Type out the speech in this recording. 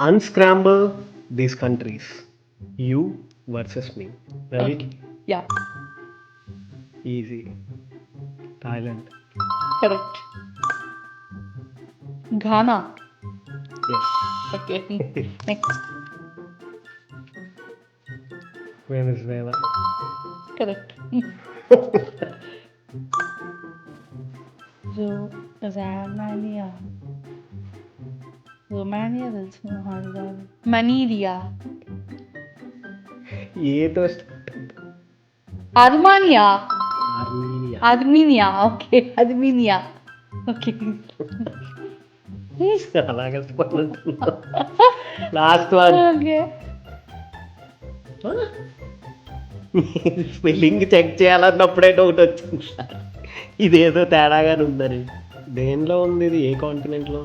unscramble these countries. You versus me. Ready? Yeah, Easy. Thailand. correct. Ghana. Yes. Okay. Next. Venezuela. Correct. Romania. Romania తెలుసు మనీలియా ఏదో Armenia Armenia. Armenia okay Armenia okay అలాగే last one. Okay spelling check చేయాలన్నప్పుడే doubt వచ్చింది sir, ఇదేదో తేడాగానే ఉందని. దేనిలో ఉంది ఇది, ఏ కాంటినెంట్లో?